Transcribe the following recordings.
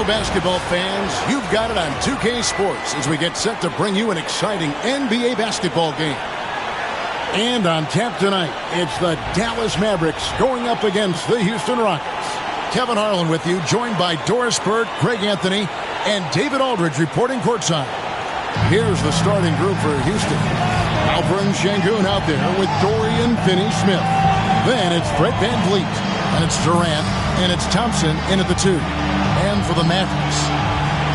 Hello, basketball fans. You've got it on 2K Sports as we get set to bring you an exciting NBA basketball game. And on tap tonight, it's the Dallas Mavericks going up against the Houston Rockets. Kevin Harlan with you, joined by Doris Burke, Greg Anthony, and David Aldridge reporting courtside. Here's the starting group for Houston. Alperen Şengün out there with Dorian Finney-Smith. Then it's Fred VanVleet, and it's Durant, and it's Thompson in at the 2. And for the Mavericks,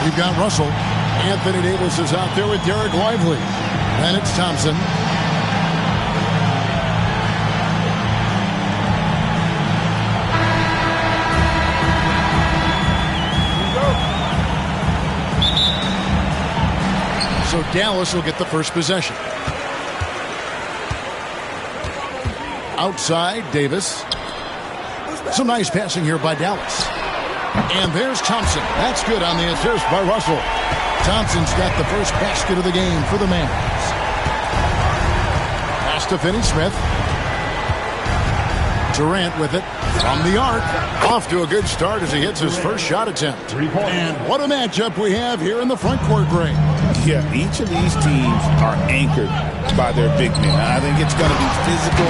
we've got Russell. Anthony Davis is out there with Derek Lively. Then it's Thompson. So Dallas will get the first possession. Outside, Davis. Some nice passing here by Dallas. And there's Thompson. That's good on the assist by Russell. Thompson's got the first basket of the game for the Mavs. Pass to Finney-Smith. Durant with it from the arc. Off to a good start as he hits his first shot attempt. And what a matchup we have here in the front court, Greg. Yeah, each of these teams are anchored by their big men. I think it's going to be physical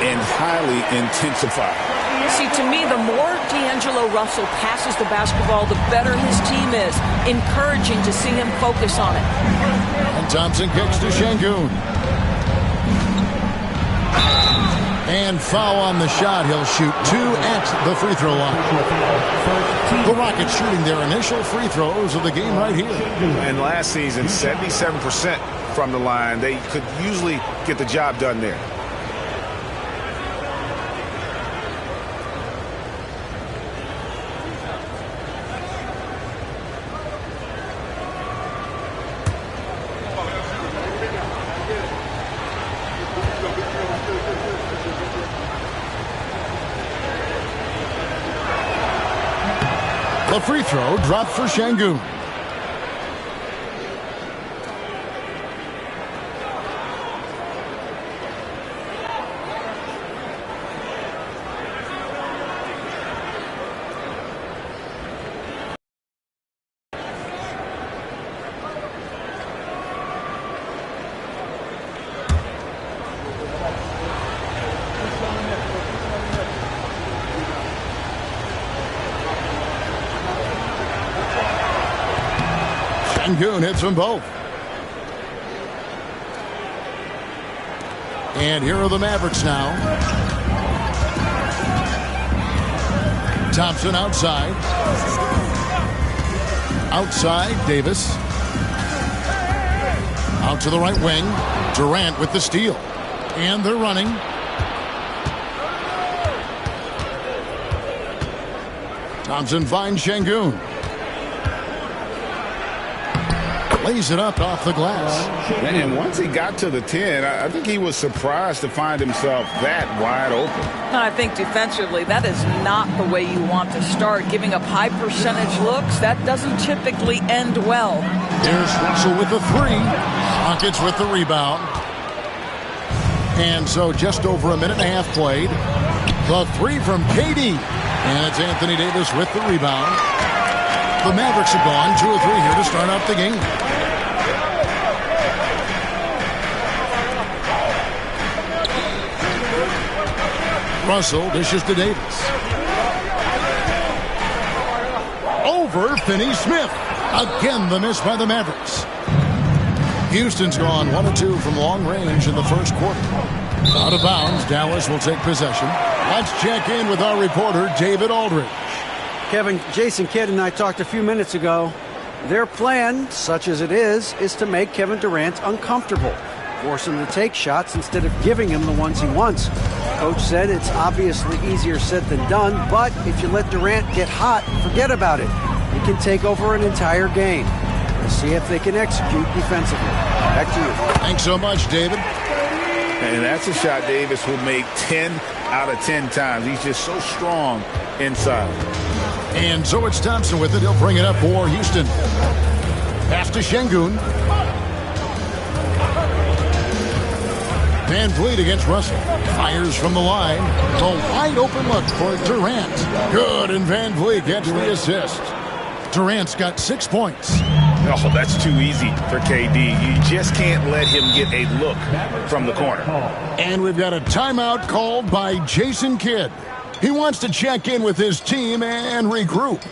and highly intensified. See, to me, the more D'Angelo Russell passes the basketball, the better his team is. Encouraging to see him focus on it. And Thompson kicks to Şengün. And foul on the shot. He'll shoot 2 at the free throw line. The Rockets shooting their initial free throws of the game right here. And last season, 77% from the line. They could usually get the job done there. The free throw dropped for Şengün. Şengün hits them both. And here are the Mavericks now. Thompson outside. Outside, Davis. Out to the right wing. Durant with the steal. And they're running. Thompson finds Şengün. Lays it up off the glass. And once he got to the 10, I think he was surprised to find himself that wide open. I think defensively, that is not the way you want to start. Giving up high percentage looks, that doesn't typically end well. There's Russell with the 3. Rockets with the rebound. And so just over a minute and a half played. The 3 from KD. And it's Anthony Davis with the rebound. The Mavericks have gone 2 or 3 here to start out the game. Russell dishes to Davis. Over Finney-Smith. Again, the miss by the Mavericks. Houston's gone 1 of 2 from long range in the first quarter. Out of bounds, Dallas will take possession. Let's check in with our reporter, David Aldridge. Kevin, Jason Kidd and I talked a few minutes ago. Their plan, such as it is to make Kevin Durant uncomfortable. Force him to take shots instead of giving him the ones he wants. Coach said it's obviously easier said than done, but if you let Durant get hot, forget about it. He can take over an entire game. We'll see if they can execute defensively. Back to you. Thanks so much, David. And that's a shot Davis will make 10 out of 10 times. He's just so strong inside. And so it's Thompson with it. He'll bring it up for Houston. Pass to Şengün. VanVleet against Russell. Fires from the line. The wide open look for Durant. Good, and VanVleet gets the assist. Durant's got 6 points. Oh, that's too easy for KD. You just can't let him get a look from the corner. And we've got a timeout called by Jason Kidd. He wants to check in with his team and regroup.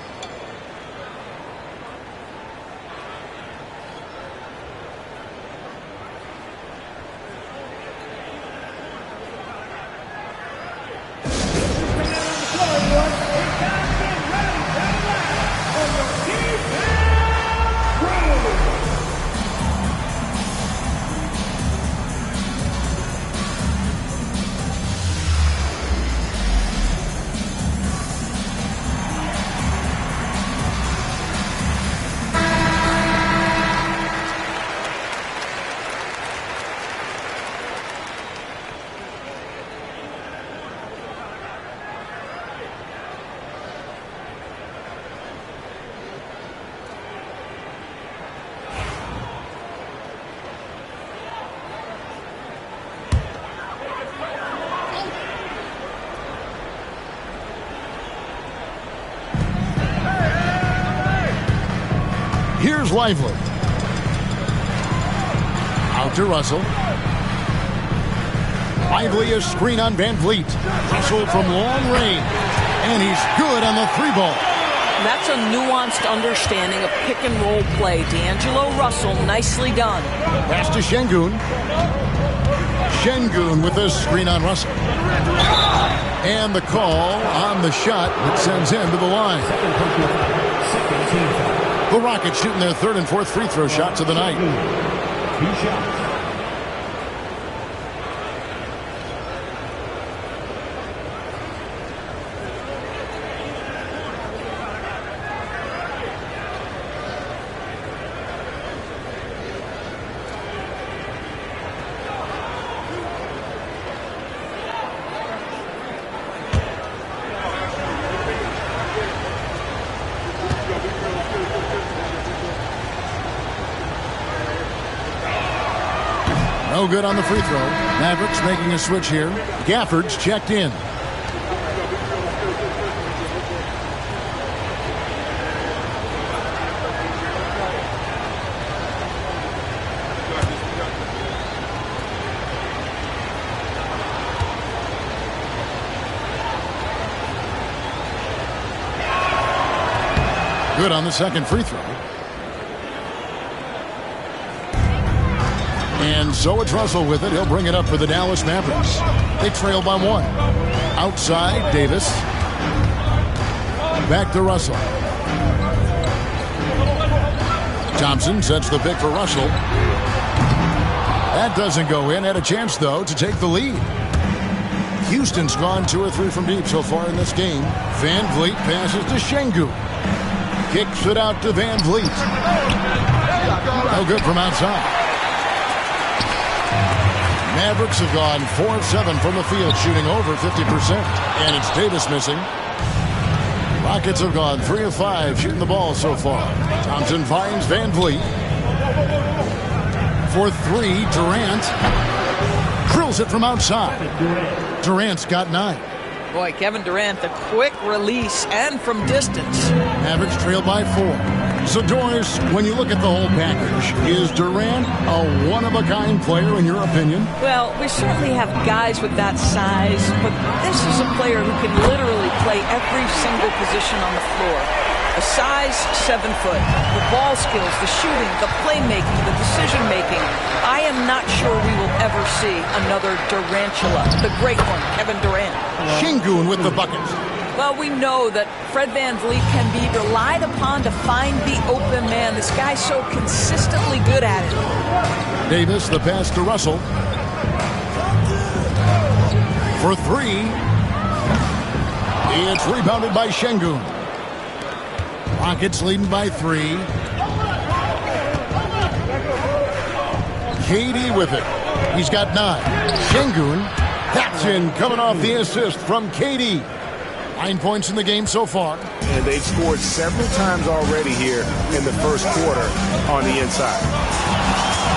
Here's Lively. Out to Russell. Lively a screen on Van Vliet. Russell from long range. And he's good on the 3-ball. That's a nuanced understanding of pick-and-roll play. D'Angelo Russell, nicely done. Pass to Şengün. Şengün with a screen on Russell. And the call on the shot that sends him to the line. The Rockets shooting their 3rd and 4th free throw shots of the night. No good on the free throw. Mavericks making a switch here. Gafford's checked in. Good on the second free throw. And so it's Russell with it. He'll bring it up for the Dallas Mavericks. They trail by 1. Outside, Davis. Back to Russell. Thompson sets the pick for Russell. That doesn't go in. Had a chance, though, to take the lead. Houston's gone 2 or 3 from deep so far in this game. Van Vliet passes to Şengün. Kicks it out to Van Vliet. No good from outside. Mavericks have gone 4 of 7 from the field, shooting over 50%. And it's Davis missing. Rockets have gone 3 of 5 shooting the ball so far. Thompson finds Van Vliet. For 3, Durant. Drills it from outside. Durant's got 9. Boy, Kevin Durant, the quick release and from distance. Mavericks trail by 4. So, Doris, when you look at the whole package, is Durant a one-of-a-kind player in your opinion? Well, we certainly have guys with that size, but this is a player who can literally play every single position on the floor. The size, 7 foot. The ball skills, the shooting, the playmaking, the decision-making. I am not sure we will ever see another Durantula. The great one, Kevin Durant. Şengün with the bucket. Well, we know that Fred Van Vliet can be relied upon to find the open man. This guy's so consistently good at it. Davis, the pass to Russell. For 3. It's rebounded by Şengün. Rockets leading by 3. KD with it. He's got 9. Şengün. That's in, coming off the assist from KD. 9 points in the game so far. And they've scored several times already here in the first quarter on the inside.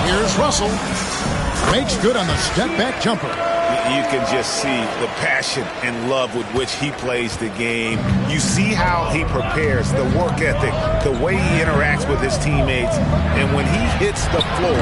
Here's Russell. Makes good on the step-back jumper. you can just see the passion and love with which he plays the game. You see how he prepares, the work ethic, the way he interacts with his teammates. And when he hits the floor,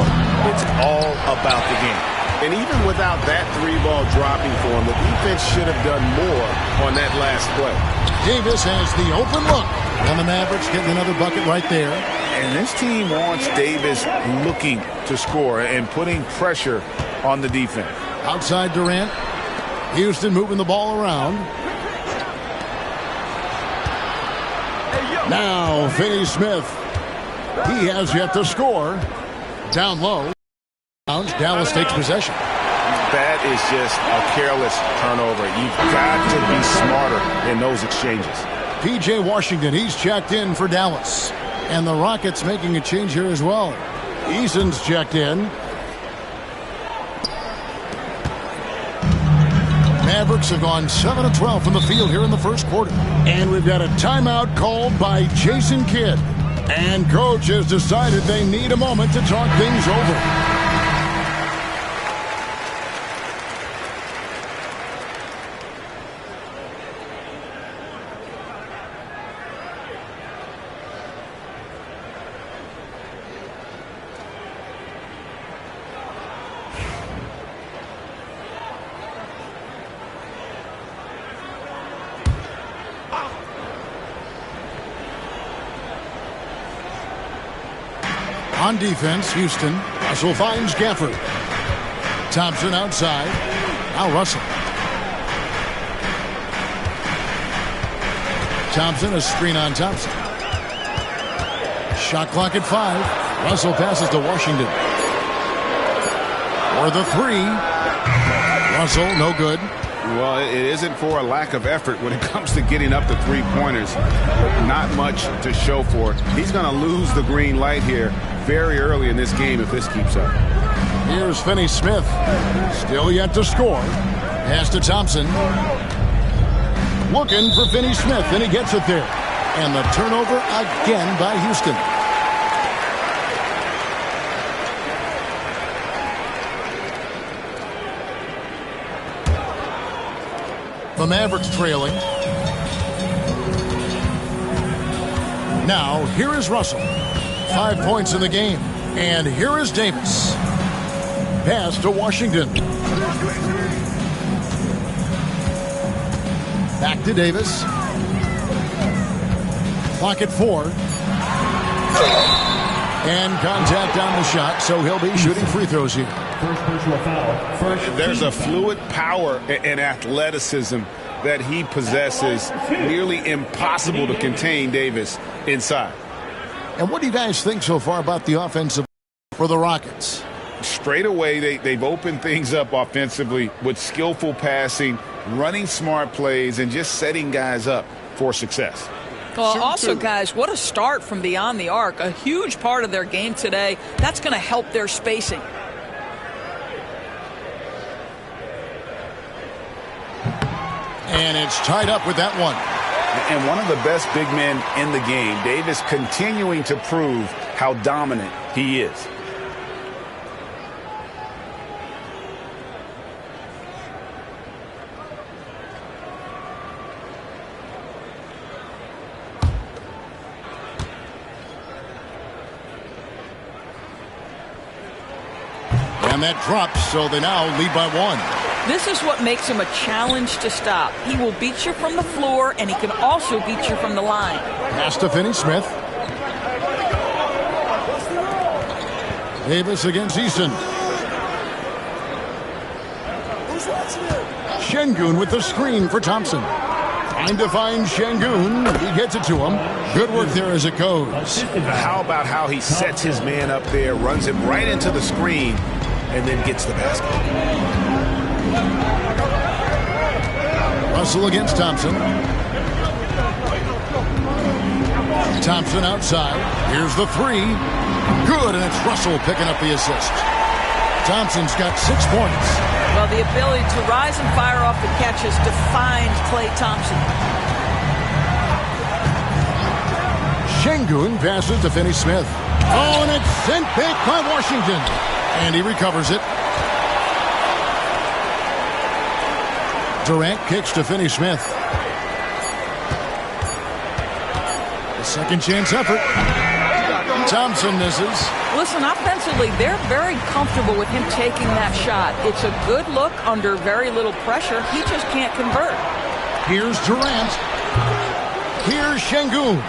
it's all about the game. And even without that three-ball dropping for him, the defense should have done more on that last play. Davis has the open look. And the Mavericks getting another bucket right there. And this team wants Davis looking to score and putting pressure on the defense. Outside Durant. Houston moving the ball around. Now Finney Smith. He has yet to score. Down low. Dallas takes possession. That is just a careless turnover. You've got to be smarter in those exchanges. P.J. Washington, he's checked in for Dallas. And the Rockets making a change here as well. Eason's checked in. Mavericks have gone 7 of 12 from the field here in the first quarter. And we've got a timeout called by Jason Kidd. And coach has decided they need a moment to talk things over. On defense, Houston. Russell finds Gafford. Thompson outside. Now Russell. Thompson, a screen on Thompson. Shot clock at 5. Russell passes to Washington. For the 3. Russell, no good. Well, it isn't for a lack of effort when it comes to getting up the three-pointers. Not much to show for it. He's going to lose the green light here very early in this game if this keeps up. Here's Finney Smith. Still yet to score. Pass to Thompson. Looking for Finney Smith, and he gets it there. And the turnover again by Houston. The Mavericks trailing. Now, here is Russell. 5 points in the game. And here is Davis. Pass to Washington. Back to Davis. Clock at 4. And contact on the shot, so he'll be shooting free throws here. First personal foul. There's a fluid power and athleticism that he possesses. Nearly impossible to contain Davis inside. And what do you guys think so far about the offensive for the Rockets? Straight away, they've opened things up offensively with skillful passing, running smart plays, and just setting guys up for success. Well, also, guys, what a start from beyond the arc. A huge part of their game today. That's going to help their spacing. And it's tied up with that one. And one of the best big men in the game, Davis, continuing to prove how dominant he is. And that drops, so they now lead by 1. This is what makes him a challenge to stop. He will beat you from the floor, and he can also beat you from the line. Pass to Finney Smith. Davis against Eason. Şengün with the screen for Thompson. Trying to find Şengün. He gets it to him. Good work there as it goes. How about how he sets his man up there, runs him right into the screen, and then gets the basket. Russell against Thompson. Thompson outside. Here's the 3. Good, and it's Russell picking up the assist. Thompson's got 6 points. Well, the ability to rise and fire off the catch has defined Klay Thompson. Şengün passes to Finney Smith. Oh, and it's sent back by Washington. And he recovers it. Durant kicks to Finney Smith. A second chance effort. Thompson misses. Listen, offensively, they're very comfortable with him taking that shot. It's a good look under very little pressure. He just can't convert. Here's Durant. Here's Şengün.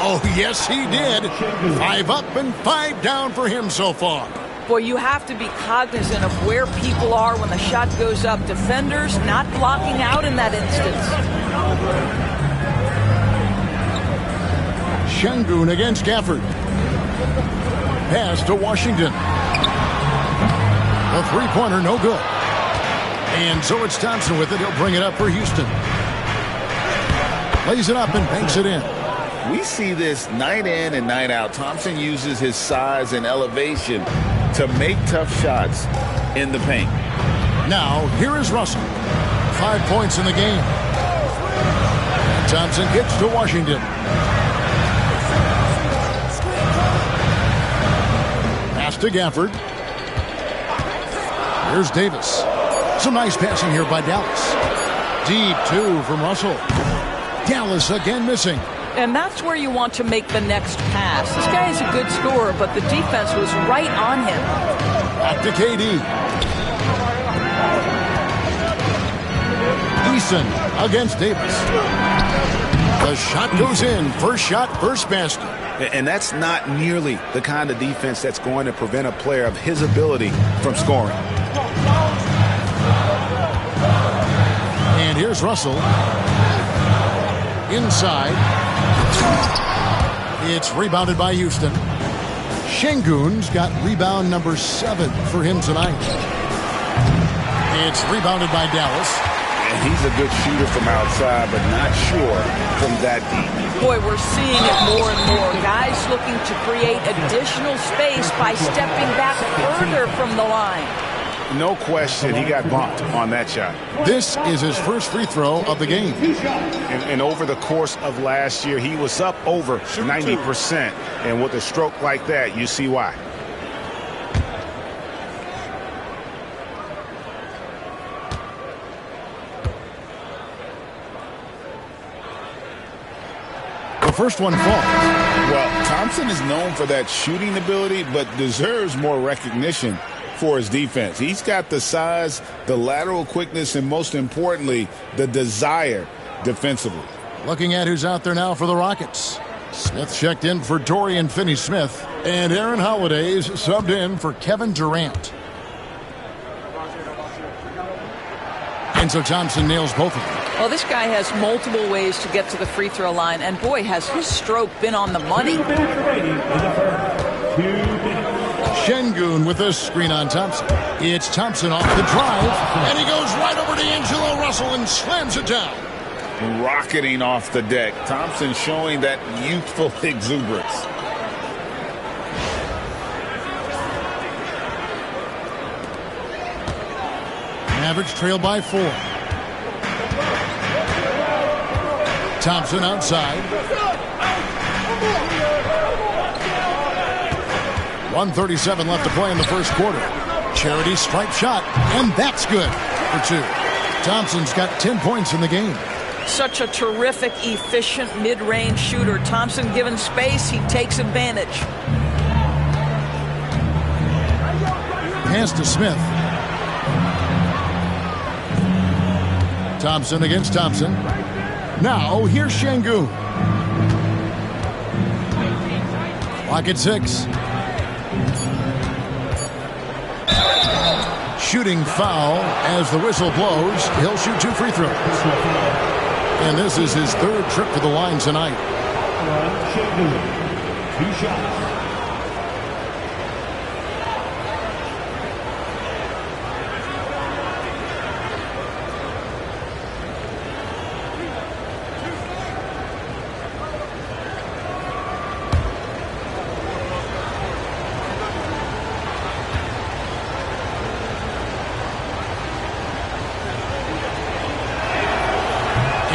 Oh, yes, he did. 5 up and 5 down for him so far. Boy, you have to be cognizant of where people are when the shot goes up. Defenders not blocking out in that instance. Şengün against Gafford. Pass to Washington. A three-pointer, no good. And so it's Thompson with it. He'll bring it up for Houston. Lays it up and banks it in. We see this night in and night out. Thompson uses his size and elevation to make tough shots in the paint. Now, here is Russell. 5 points in the game. Thompson kicks to Washington. Pass to Gafford. Here's Davis. Some nice passing here by Dallas. Deep 2 from Russell. Dallas again missing. And that's where you want to make the next pass. This guy is a good scorer, but the defense was right on him. Back to KD. Eason against Davis. The shot goes in. First shot, first basket. And that's not nearly the kind of defense that's going to prevent a player of his ability from scoring. And here's Russell. Inside. It's rebounded by Houston. Şengün's got rebound number 7 for him tonight. It's rebounded by Dallas. And he's a good shooter from outside, but not sure from that deep. Boy, we're seeing it more and more. Guys looking to create additional space by stepping back further from the line. No question, he got bumped on that shot. This is his first free throw of the game. And over the course of last year, he was up over 90%. And with a stroke like that, you see why. The first one falls. Well, Thompson is known for that shooting ability, but deserves more recognition for his defense. He's got the size, the lateral quickness, and most importantly, the desire defensively. Looking at who's out there now for the Rockets. Smith checked in for Dorian Finney-Smith, and Aaron Holiday's subbed in for Kevin Durant. And so Thompson nails both of them. Well, this guy has multiple ways to get to the free throw line, and boy, has his stroke been on the money. Şengün with a screen on Thompson. It's Thompson off the drive, and he goes right over to D'Angelo Russell and slams it down. Rocketing off the deck. Thompson showing that youthful exuberance. Mavericks trail by 4. Thompson outside. 1:37 left to play in the first quarter. Charity stripe shot, and that's good for 2. Thompson's got 10 points in the game. Such a terrific, efficient mid-range shooter. Thompson given space, he takes advantage. Pass to Smith. Thompson against Thompson. Now, here's Şengün. Clock at 6. Shooting foul as the whistle blows. He'll shoot 2 free throws. And this is his 3rd trip to the line tonight. 2 shots.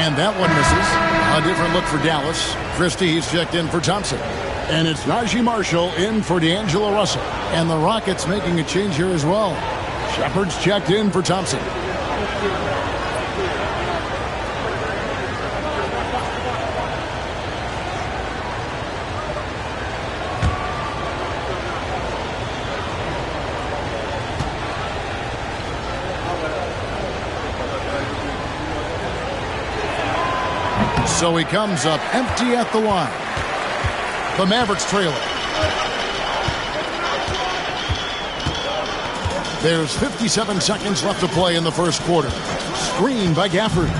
And that one misses. A different look for Dallas. Christie's checked in for Thompson. And it's Najee Marshall in for D'Angelo Russell. And the Rockets making a change here as well. Shepard's checked in for Thompson. So he comes up empty at the line. The Mavericks trail it. There's 57 seconds left to play in the first quarter. Screen by Gafford.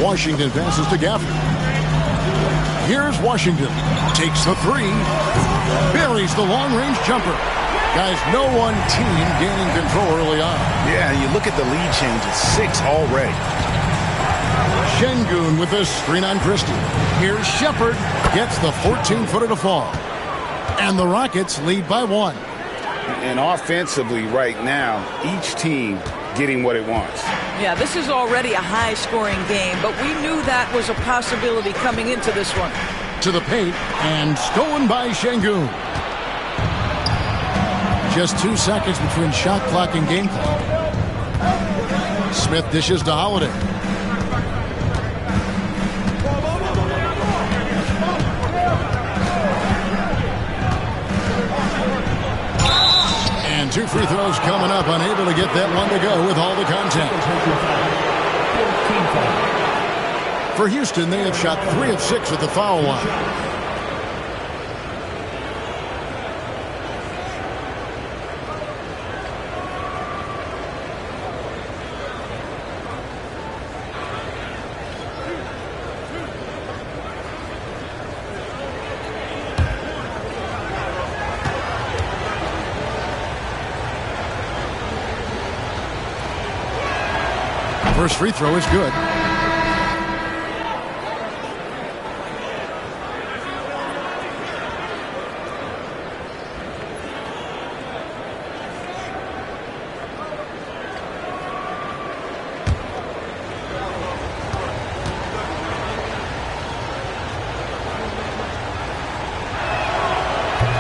Washington passes to Gafford. Here's Washington. Takes the three. Buries the long-range jumper. Guys, no one team gaining control early on. Yeah, you look at the lead changes. 6 already. Şengün with a screen on Christie. Here's Shepard. Gets the 14-footer to fall. And the Rockets lead by 1. And offensively right now, each team getting what it wants. Yeah, this is already a high-scoring game, but we knew that was a possibility coming into this one. To the paint, and stolen by Şengün. Just 2 seconds between shot clock and game clock. Smith dishes to Holiday. And 2 free throws coming up, unable to get that one to go with all the contact. For Houston, they have shot 3 of 6 at the foul line. First free throw is good.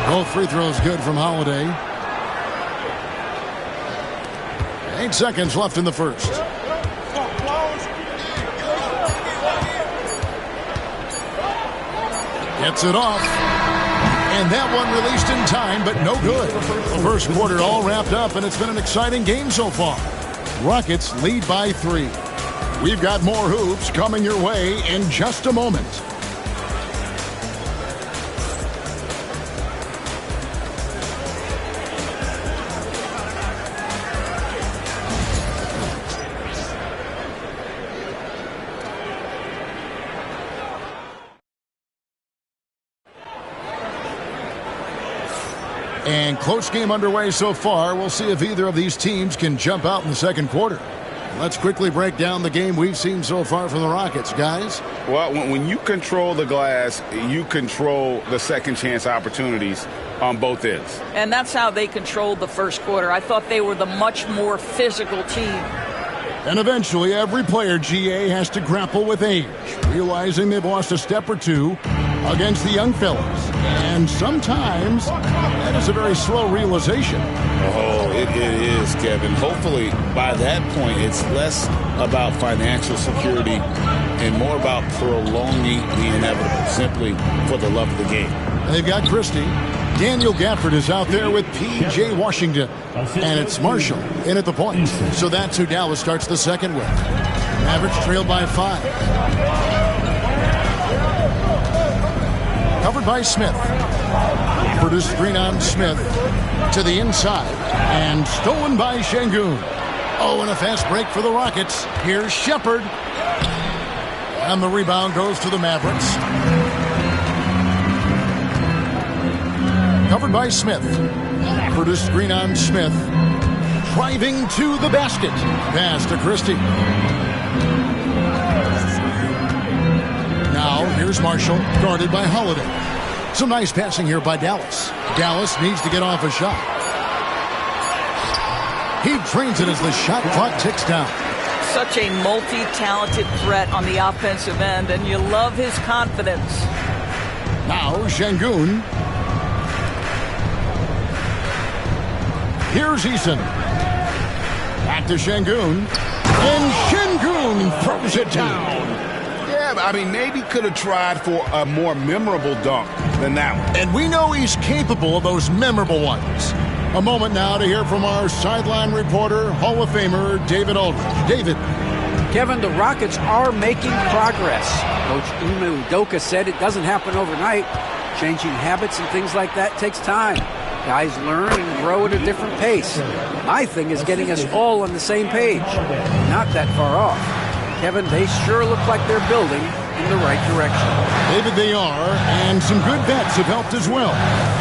Both free throws good from Holiday. 8 seconds left in the first. Gets it off. And that one released in time, but no good. The first quarter all wrapped up, and it's been an exciting game so far. Rockets lead by 3. We've got more hoops coming your way in just a moment. And close game underway so far. We'll see if either of these teams can jump out in the second quarter. Let's quickly break down the game we've seen so far from the Rockets, guys. Well, when you control the glass, you control the second chance opportunities on both ends. And that's how they controlled the first quarter. I thought they were the much more physical team. And eventually, every player, GA, has to grapple with age, realizing they've lost a step or two against the young fellas. And sometimes that is a very slow realization. Oh, it is, Kevin. Hopefully, by that point, it's less about financial security and more about prolonging the inevitable, simply for the love of the game. And they've got Christie. Daniel Gafford is out there with P.J. Washington. And it's Marshall in at the point. So that's who Dallas starts the second with. Mavericks trailed by 5. Covered by Smith. Produced screen on Smith to the inside. And stolen by Şengün. Oh, and a fast break for the Rockets. Here's Shepard. And the rebound goes to the Mavericks. Covered by Smith. Produced screen on Smith. Driving to the basket. Pass to Christie. Now, here's Marshall, guarded by Holiday. Some nice passing here by Dallas. Dallas needs to get off a shot. He drains it as the shot clock ticks down. Such a multi-talented threat on the offensive end, and you love his confidence. Now, Şengün. Here's Eason. Back to Şengün. And Şengün throws it down. Yeah, I mean, maybe could have tried for a more memorable dunk than that one. And we know he's capable of those memorable ones. A moment now to hear from our sideline reporter, Hall of Famer David Aldridge. David. Kevin, the Rockets are making progress. Coach Ime Udoka said it doesn't happen overnight. Changing habits and things like that takes time. Guys learn and grow at a different pace. My thing is getting us all on the same page. Not that far off. Kevin, they sure look like they're building in the right direction. David, they are, and some good bets have helped as well.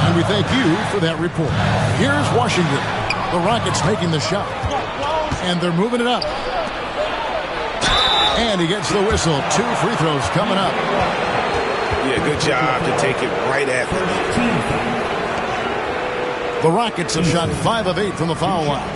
And we thank you for that report. Here's Washington. The Rockets making the shot. And they're moving it up. And he gets the whistle. 2 free throws coming up. Yeah, good job to take it right at them. The Rockets have shot 5 of 8 from the foul line.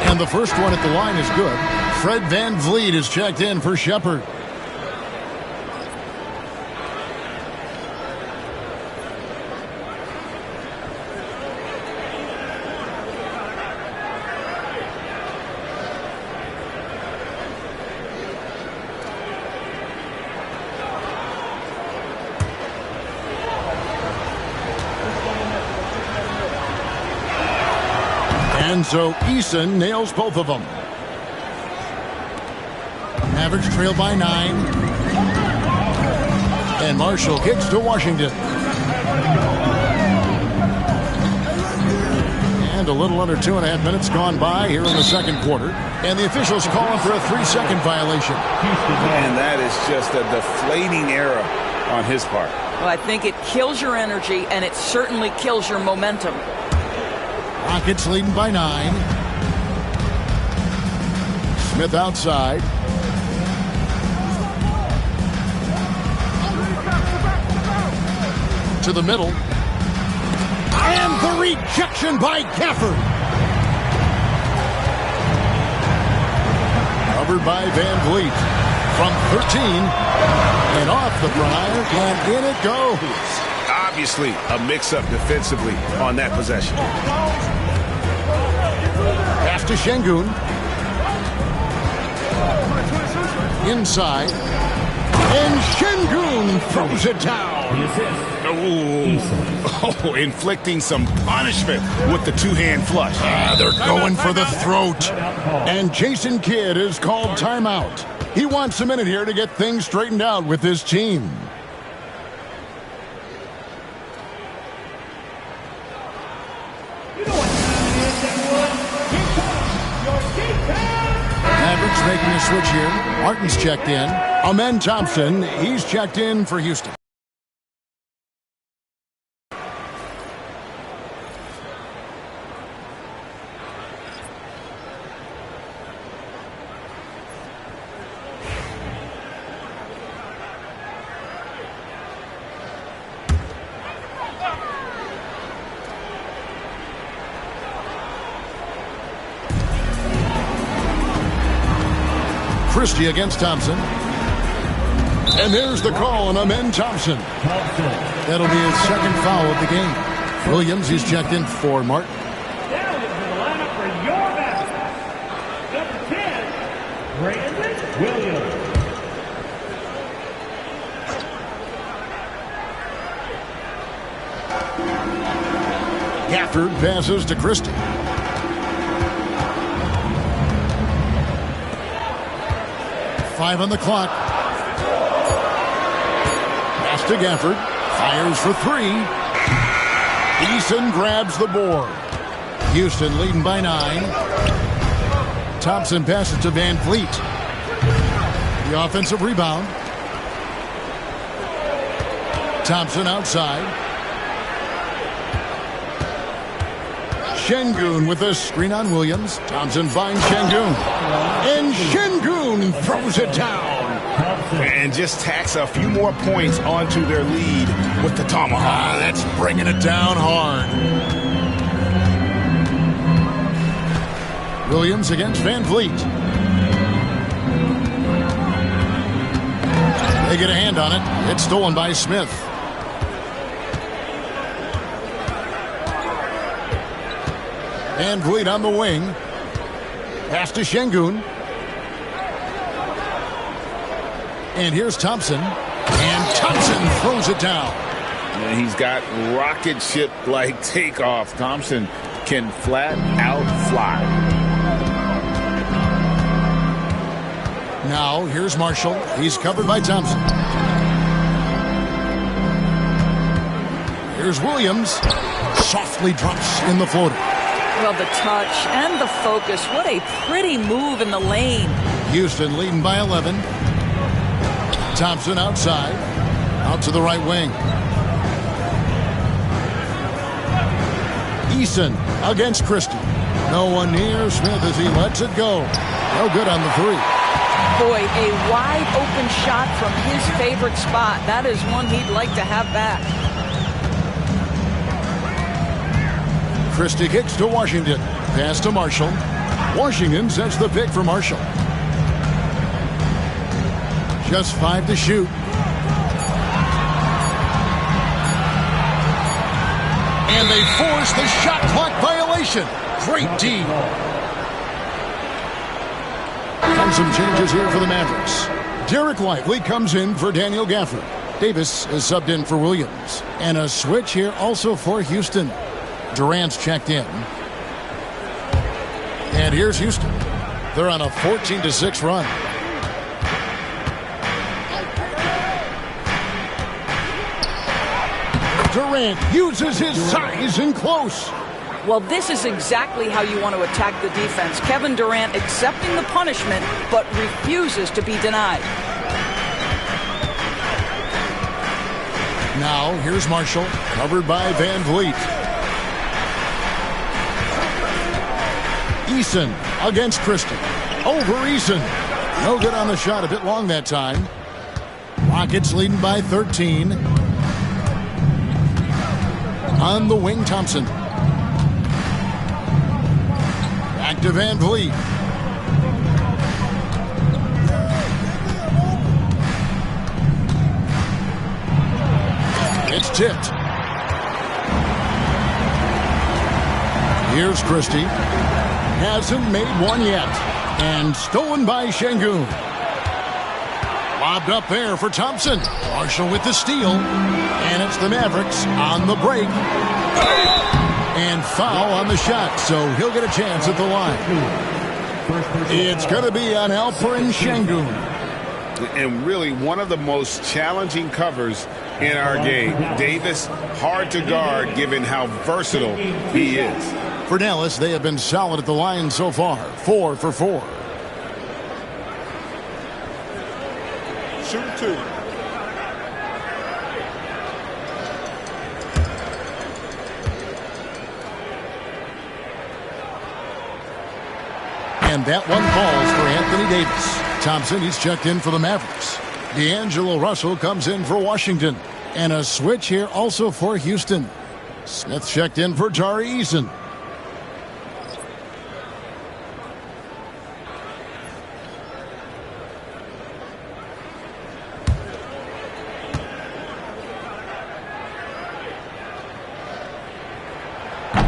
And the first one at the line is good. Fred VanVleet is checked in for Shepard. And so Eason nails both of them. Mavericks trail by 9. And Marshall kicks to Washington. And a little under 2.5 minutes gone by here in the second quarter. And the officials calling for a 3-second violation. And that is just a deflating error on his part. Well, I think it kills your energy, and it certainly kills your momentum. Rockets leading by 9. Smith outside. To the middle. And the rejection by Gafford. Covered by VanVleet. From 13. And off the prior. And in it goes. Obviously, a mix-up defensively on that possession. Pass to Şengün. Inside. And Şengün throws it down. Oh, inflicting some punishment with the two-hand flush. They're going for the throat. And Jason Kidd is called timeout. He wants a minute here to get things straightened out with his team. Mavericks making a switch here. Martin's checked in. Amen Thompson, he's checked in for Houston. Christie against Thompson. And there's the call on Amen Thompson. That'll be his second foul of the game. Williams, he's checked in for Martin. Down into the lineup for your Mavs. Number 10, Brandon Williams. Gafford passes to Christie. Five on the clock. Pass to Gafford. Fires for 3. Eason grabs the board. Houston leading by 9. Thompson passes to VanVleet. The offensive rebound. Thompson outside. Şengün with a screen on Williams. Thompson finds Şengün. And Şengün throws it down. And just tacks a few more points onto their lead with the tomahawk. That's bringing it down hard. Williams against VanVleet. They get a hand on it. It's stolen by Smith. Van Vliet on the wing. Pass to Şengün. And here's Thompson. And Thompson throws it down. And he's got rocket ship-like takeoff. Thompson can flat out fly. Now, here's Marshall. He's covered by Thompson. Here's Williams. Softly drops in the floater. Well, the touch and the focus. What a pretty move in the lane. Houston leading by 11. Thompson outside. Out to the right wing. Eason against Christie. No one near Smith as he lets it go. No good on the three. Boy, a wide open shot from his favorite spot. That is one he'd like to have back. Christie kicks to Washington. Pass to Marshall. Washington sets the pick for Marshall. Just 5 to shoot. And they force the shot clock violation. Great D. And some changes here for the Mavericks. Derek Lively comes in for Daniel Gafford. Davis is subbed in for Williams. And a switch here also for Houston. Durant's checked in. And here's Houston. They're on a 14-6 run. Durant uses his size in close. Well, this is exactly how you want to attack the defense. Kevin Durant accepting the punishment, but refuses to be denied. Now, here's Marshall, covered by Van Vliet. Eason against Christie. Over Eason. No good on the shot, a bit long that time. Rockets leading by 13. On the wing, Thompson. Back to Van Vliet. It's tipped. Here's Christie. Hasn't made one yet. And stolen by Şengün. Lobbed up there for Thompson. Marshall with the steal. And it's the Mavericks on the break. And foul on the shot, so he'll get a chance at the line. It's going to be on Alperen Şengün. And really one of the most challenging covers in our game. Davis, hard to guard given how versatile he is. For Dallas, they have been solid at the line so far. 4 for 4. Shoot 2. And that one falls for Anthony Davis. Thompson, he's checked in for the Mavericks. D'Angelo Russell comes in for Washington. And a switch here also for Houston. Smith checked in for Tari Eason.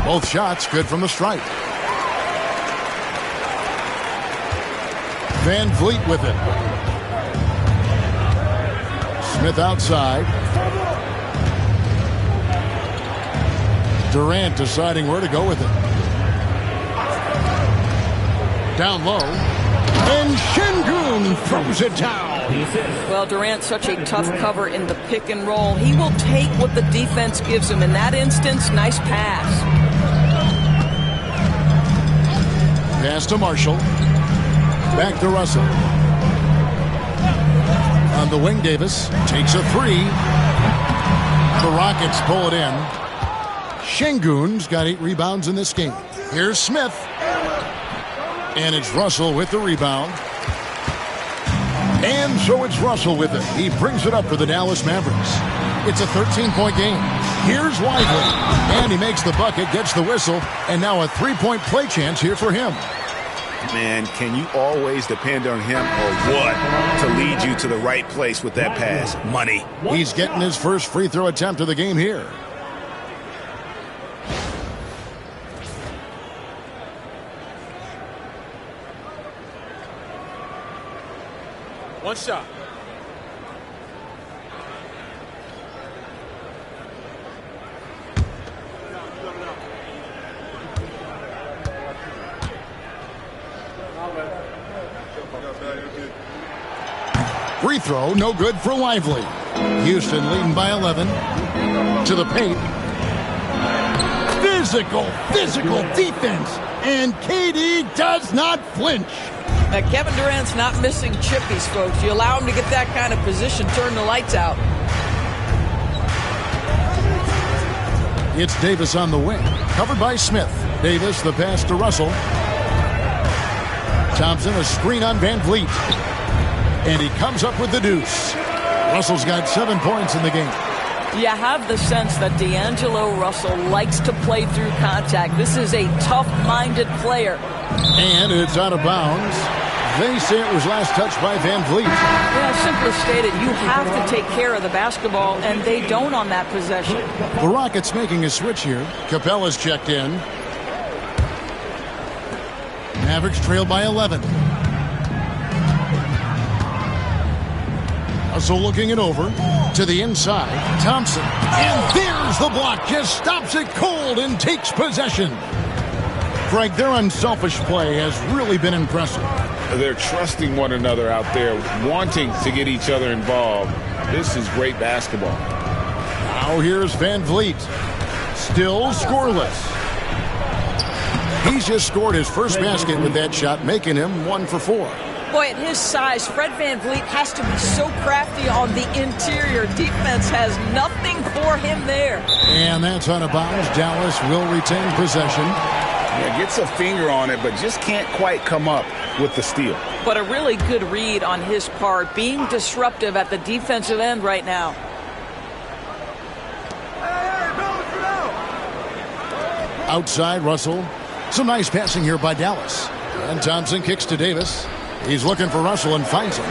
Both shots good from the stripe. Van Vliet with it. Smith outside. Durant deciding where to go with it. Down low. And Şengün throws it down. Well, Durant's such a tough cover in the pick and roll. He will take what the defense gives him. In that instance, nice pass. Pass to Marshall. Back to Russell. On the wing, Davis takes a three. The Rockets pull it in. Şengün's got 8 rebounds in this game. Here's Smith. And it's Russell with the rebound. And so it's Russell with it. He brings it up for the Dallas Mavericks. It's a 13-point game. Here's Lively. And he makes the bucket, gets the whistle, and now a 3-point play chance here for him. Man, can you always depend on him or what to lead you to the right place with that pass? Money. He's getting his first free throw attempt of the game here. One shot. Free throw, no good for Lively. Houston leading by 11. To the paint. Physical defense. And KD does not flinch. Now, Kevin Durant's not missing chippies, folks. You allow him to get that kind of position, turn the lights out. It's Davis on the wing. Covered by Smith. Davis, the pass to Russell. Thompson, a screen on Van Vliet. And he comes up with the deuce. Russell's got 7 points in the game. You have the sense that D'Angelo Russell likes to play through contact. This is a tough-minded player. And it's out of bounds. They say it was last touched by Van Vliet. Yeah, simply stated, you have to take care of the basketball, and they don't on that possession. The Rockets making a switch here. Capella's checked in. Mavericks trail by 11. Russell looking it over to the inside. Thompson. And there's the block. Just stops it cold and takes possession. Frank, their unselfish play has really been impressive. They're trusting one another out there, wanting to get each other involved. This is great basketball. Now here's Van Vliet. Still scoreless. He's just scored his first basket with that shot, making him 1 for 4. Boy, at his size, Fred Van Vliet has to be so crafty on the interior. Defense has nothing for him there. And that's out of bounds. Dallas will retain possession. Yeah, gets a finger on it, but just can't quite come up with the steal. But a really good read on his part, being disruptive at the defensive end right now. Outside, Russell. Some nice passing here by Dallas. And Thompson kicks to Davis. He's looking for Russell and finds him.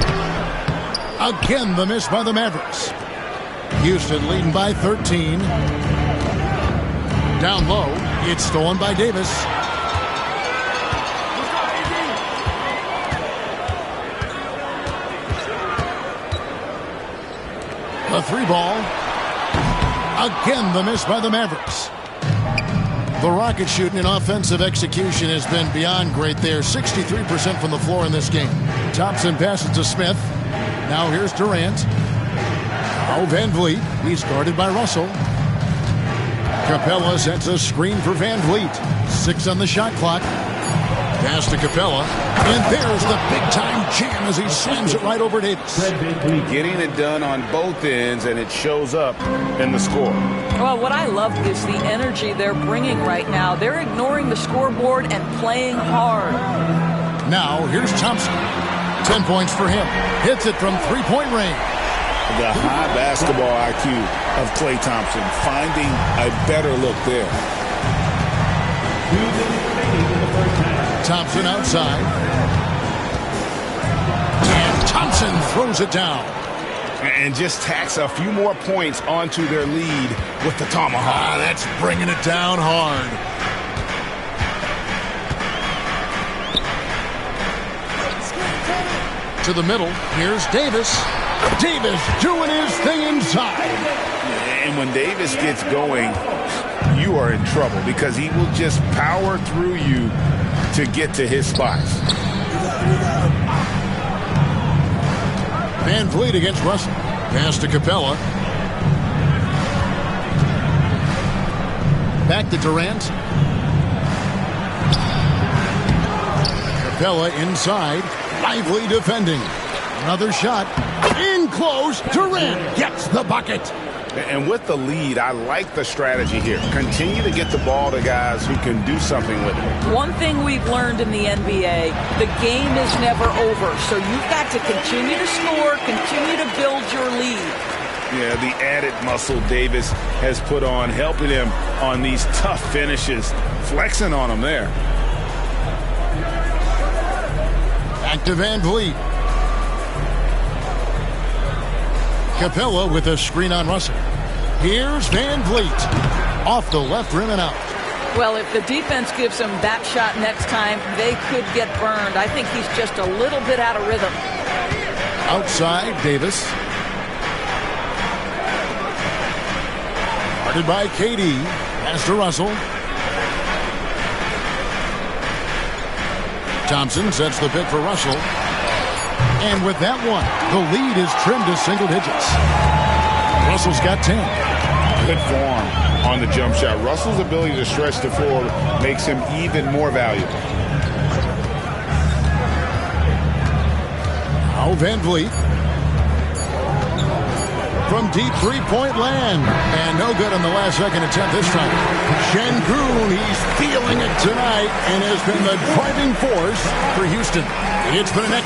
Again, the miss by the Mavericks. Houston leading by 13. Down low, it's stolen by Davis. The 3-ball. Again, the miss by the Mavericks. The Rockets shooting in offensive execution has been beyond great there. 63% from the floor in this game. Thompson passes to Smith. Now here's Durant. Now Van Vliet. He's guarded by Russell. Capella sets a screen for Van Vliet. 6 on the shot clock. Pass to Capella. And there's the big-time jam as he slams it right over Davis. Getting it done on both ends, and it shows up in the score. Well, what I love is the energy they're bringing right now. They're ignoring the scoreboard and playing hard. Now, here's Thompson. 10 points for him. Hits it from three-point range. The high basketball IQ of Klay Thompson, finding a better look there. Thompson outside. And Thompson throws it down. And just tacks a few more points onto their lead with the tomahawk. That's bringing it down hard. To the middle. Here's Davis. Davis doing his thing inside. And when Davis gets going, you are in trouble because he will just power through you to get to his spots. Van Vliet against Russell. Pass to Capella. Back to Durant. Capella inside. Lively defending. Another shot. In close. Durant gets the bucket. And with the lead, I like the strategy here. Continue to get the ball to guys who can do something with it. One thing we've learned in the NBA, the game is never over. So you've got to continue to score, continue to build your lead. Yeah, the added muscle Davis has put on, helping him on these tough finishes, flexing on him there. Back to Van Vliet. Capella with a screen on Russell. Here's Van Vliet. Off the left rim and out. Well, if the defense gives him that shot next time, they could get burned. I think he's just a little bit out of rhythm. Outside, Davis. Guarded by KD. Pass to Russell. Thompson sets the pick for Russell. And with that one, the lead is trimmed to single digits. Russell's got 10. Good form on the jump shot. Russell's ability to stretch the floor makes him even more valuable. Now Van Vliet. From deep three-point land. And no good on the last-second attempt this time. Şengün, he's feeling it tonight and has been the driving force for Houston. It's been an excellent